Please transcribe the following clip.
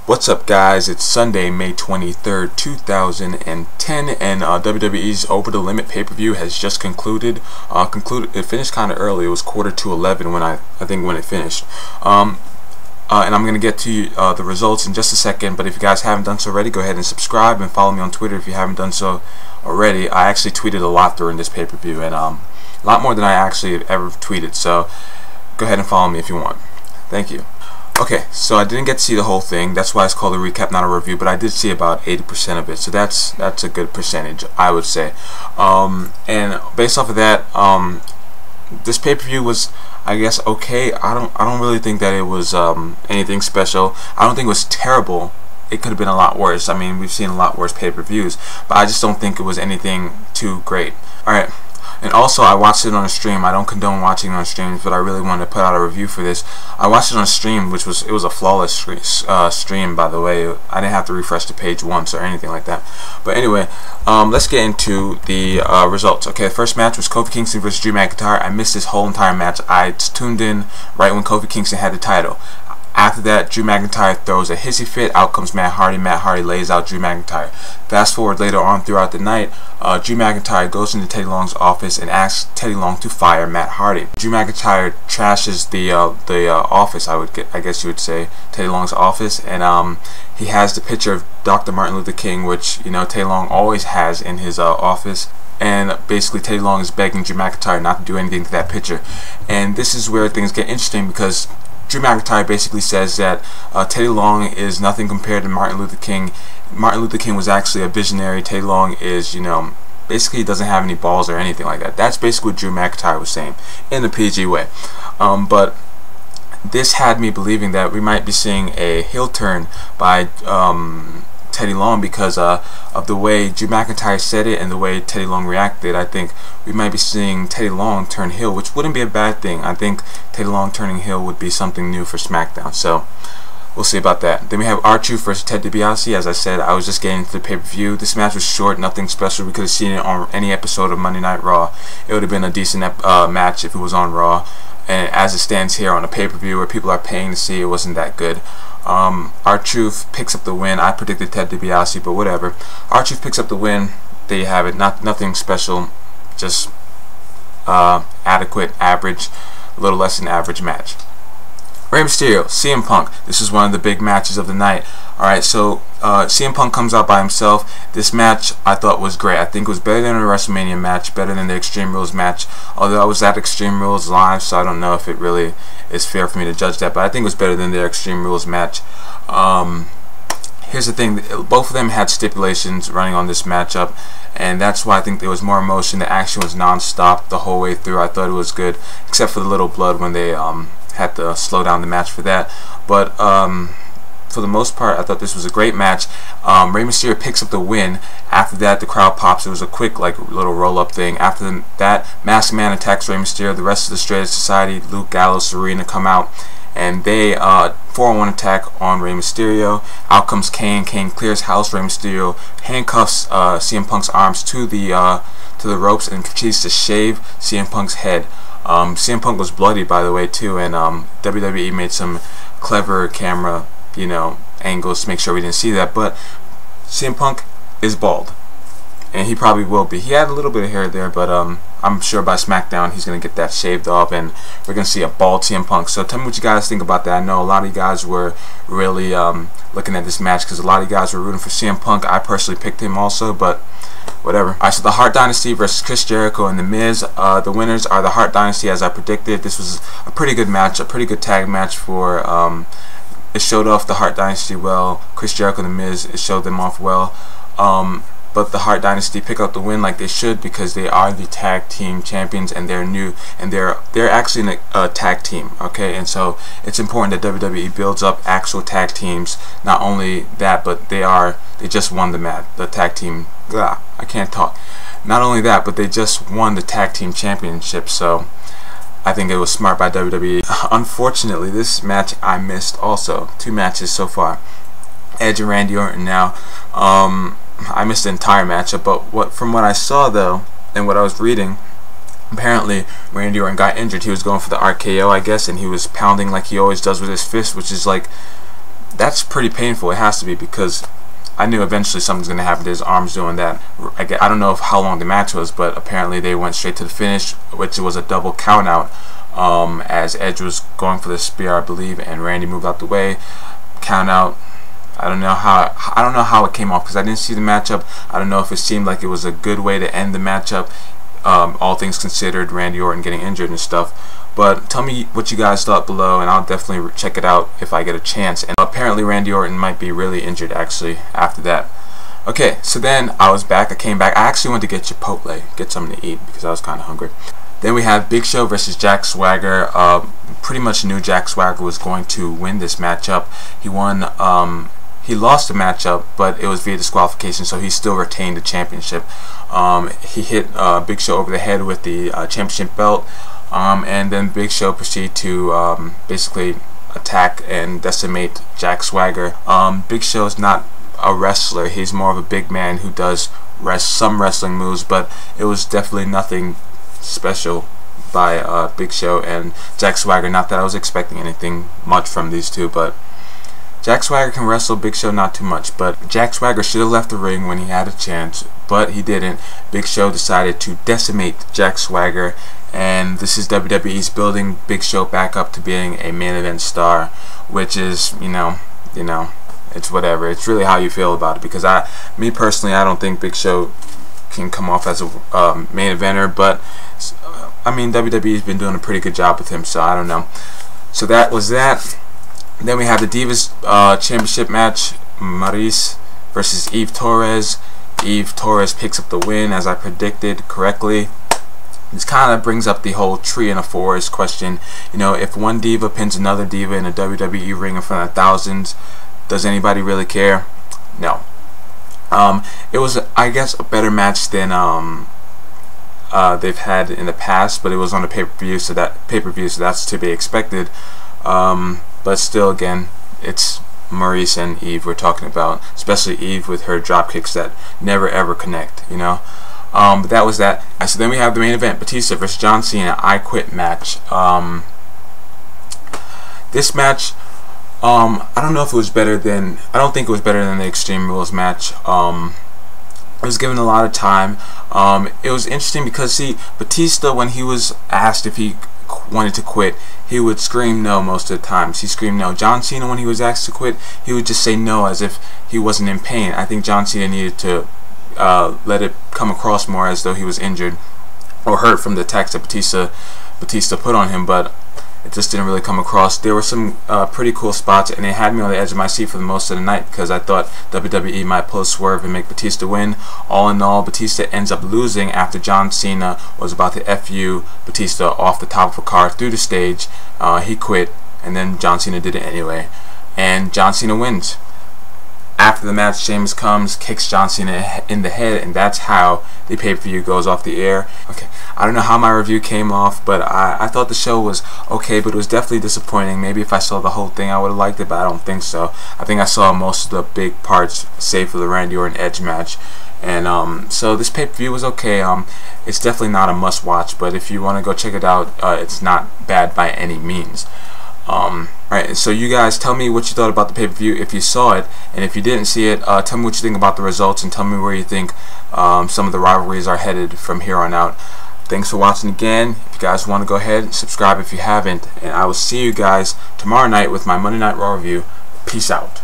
What's up, guys? It's Sunday, May 23rd, 2010, and WWE's Over the Limit pay-per-view has just concluded. It finished kind of early. It was 11:45 when I think when it finished. And I'm gonna get to the results in just a second. But if you guys haven't done so already, go ahead and subscribe and follow me on Twitter if you haven't done so already. I actually tweeted a lot during this pay-per-view, and a lot more than I actually have ever tweeted. So go ahead and follow me if you want. Thank you. Okay, so I didn't get to see the whole thing. That's why it's called a recap, not a review. But I did see about 80% of it, so that's a good percentage, I would say. And based off of that, this pay-per-view was, I guess, okay. I don't really think that it was anything special. I don't think it was terrible. It could have been a lot worse. I mean, we've seen a lot worse pay-per-views, but I just don't think it was anything too great. All right. And also, I watched it on a stream. I don't condone watching on streams, but I really wanted to put out a review for this. I watched it on a stream, it was a flawless stream, by the way. I didn't have to refresh the page once or anything like that. But anyway, let's get into the results. Okay, the first match was Kofi Kingston versus Drew McIntyre. I missed this whole entire match. I tuned in right when Kofi Kingston had the title. After that, Drew McIntyre throws a hissy fit. Out comes Matt Hardy. Matt Hardy lays out Drew McIntyre. Fast forward later on throughout the night, Drew McIntyre goes into Teddy Long's office and asks Teddy Long to fire Matt Hardy. Drew McIntyre trashes the office, I guess you would say, Teddy Long's office, and he has the picture of Dr. Martin Luther King, which Teddy Long always has in his office. And basically, Teddy Long is begging Drew McIntyre not to do anything to that picture. And this is where things get interesting, because Drew McIntyre basically says that Teddy Long is nothing compared to Martin Luther King. Martin Luther King was actually a visionary. Teddy Long is, basically doesn't have any balls or anything like that. That's basically what Drew McIntyre was saying in the PG way. But this had me believing that we might be seeing a heel turn by Teddy Long because of the way Drew McIntyre said it and the way Teddy Long reacted. I think we might be seeing Teddy Long turn heel, which wouldn't be a bad thing. I think Teddy Long turning heel would be something new for SmackDown, so we'll see about that. Then we have R-Truth versus Ted DiBiase. As I said, I was just getting into the pay-per-view. This match was short, nothing special. We could have seen it on any episode of Monday Night Raw. It would have been a decent match if it was on Raw. And as it stands here on a pay-per-view where people are paying to see, it wasn't that good. R-Truth picks up the win. I predicted Ted DiBiase, but whatever. R-Truth picks up the win. There you have it. Nothing special, just adequate, average, a little less than average match. Rey Mysterio, CM Punk. This is one of the big matches of the night. Alright, so CM Punk comes out by himself. This match I thought was great. I think it was better than a WrestleMania match, better than the Extreme Rules match. Although I was at Extreme Rules live, so I don't know if it really is fair for me to judge that, but I think it was better than their Extreme Rules match. Here's the thing, both of them had stipulations running on this matchup, and that's why I think there was more emotion. The action was non-stop the whole way through. I thought it was good, except for the little blood when they had to slow down the match for that. But for the most part, I thought this was a great match. Rey Mysterio picks up the win. After that, the crowd pops. It was a quick, little roll-up thing. After that, Masked Man attacks Rey Mysterio. The rest of the Straight Edge Society, Luke Gallows, Serena, come out, and they 4-on-1 attack on Rey Mysterio. Out comes Kane. Kane clears house. Rey Mysterio handcuffs CM Punk's arms to the ropes and proceeds to shave CM Punk's head. CM Punk was bloody, by the way, too, and WWE made some clever camera angles to make sure we didn't see that. But CM Punk is bald, and he probably will be. He had a little bit of hair there, but I'm sure by SmackDown he's gonna get that shaved off, and we're gonna see a bald CM Punk. So tell me what you guys think about that. I know a lot of you guys were really looking at this match because a lot of you guys were rooting for CM Punk. I personally picked him also, but whatever. Alright, so the Hart Dynasty versus Chris Jericho and The Miz. The winners are the Hart Dynasty, as I predicted. This was a pretty good match, a pretty good tag match for. It showed off the Hart Dynasty well. Chris Jericho and The Miz, it showed them off well. But the Hart Dynasty pick up the win like they should, because they are the tag team champions, and they're new, and they're actually in a tag team, okay? And so it's important that WWE builds up actual tag teams. Not only that, but they just won the tag team. I can't talk. Not only that, but they just won the tag team championship. So I think it was smart by WWE. Unfortunately, this match I missed also. 2 matches so far. Edge and Randy Orton now. I missed the entire matchup, but from what I saw though, and what I was reading, apparently Randy Orton got injured. He was going for the RKO, I guess, and he was pounding like he always does with his fist, which is like that's pretty painful. It has to be, because I knew eventually something's going to happen to his arms doing that. I don't know how long the match was, but apparently they went straight to the finish, which was a double count out, as Edge was going for the spear, I believe, and Randy moved out the way. Count out. I don't know how it came off, because I didn't see the matchup. I don't know if it seemed like it was a good way to end the matchup, all things considered, Randy Orton getting injured and stuff. But tell me what you guys thought below, and I'll definitely check it out if I get a chance. And apparently Randy Orton might be really injured actually after that. Okay, so then I was back. I came back. I actually went to get Chipotle, get something to eat, because I was kind of hungry. Then we have Big Show versus Jack Swagger. Pretty much knew Jack Swagger was going to win this matchup. He won. He lost the matchup, but it was via disqualification, so he still retained the championship. He hit Big Show over the head with the championship belt, and then Big Show proceeded to basically attack and decimate Jack Swagger. Big Show is not a wrestler. He's more of a big man who does some wrestling moves, but it was definitely nothing special by Big Show and Jack Swagger. Not that I was expecting anything much from these two, but Jack Swagger can wrestle, Big Show not too much. But Jack Swagger should have left the ring when he had a chance, but he didn't. Big Show decided to decimate Jack Swagger, and this is WWE's building Big Show back up to being a main event star, which is, you know, it's whatever. It's really how you feel about it, because me personally, I don't think Big Show can come off as a main eventer, but I mean, WWE's been doing a pretty good job with him, so I don't know. So that was that. Then we have the Divas Championship match, Maryse versus Eve Torres. Eve Torres picks up the win, as I predicted correctly. This kind of brings up the whole tree in a forest question. You know, if one diva pins another diva in a WWE ring in front of thousands, does anybody really care? No. It was, I guess, a better match than they've had in the past, but it was on the pay-per-view, so that's to be expected. But still, again, it's Maryse and Eve we're talking about, especially Eve with her drop kicks that never ever connect, you know. But that was that. So then we have the main event, Batista versus John Cena, I Quit match. This match, I don't know if it was better than, I don't think it was better than the Extreme Rules match. It was given a lot of time. It was interesting because, see, Batista, when he was asked if he wanted to quit, he would scream no most of the times. He screamed no. John Cena, when he was asked to quit, he would just say no as if he wasn't in pain. I think John Cena needed to let it come across more as though he was injured or hurt from the attacks that Batista put on him, but it just didn't really come across. There were some pretty cool spots, and it had me on the edge of my seat for the most of the night, because I thought WWE might pull a swerve and make Batista win. All in all, Batista ends up losing after John Cena was about to FU Batista off the top of a car through the stage. He quit, and then John Cena did it anyway, and John Cena wins. After the match, Sheamus comes, kicks John Cena in the head, and that's how the pay-per-view goes off the air. Okay, I don't know how my review came off, but I thought the show was okay, but it was definitely disappointing. Maybe if I saw the whole thing, I would have liked it, but I don't think so. I think I saw most of the big parts, save for the Randy Orton Edge match. And so this pay-per-view was okay. It's definitely not a must-watch, but if you want to go check it out, it's not bad by any means. Alright, so you guys tell me what you thought about the pay-per-view if you saw it, and if you didn't see it, tell me what you think about the results, and tell me where you think some of the rivalries are headed from here on out. Thanks for watching again. If you guys want to go ahead, subscribe if you haven't, and I will see you guys tomorrow night with my Monday Night Raw review. Peace out.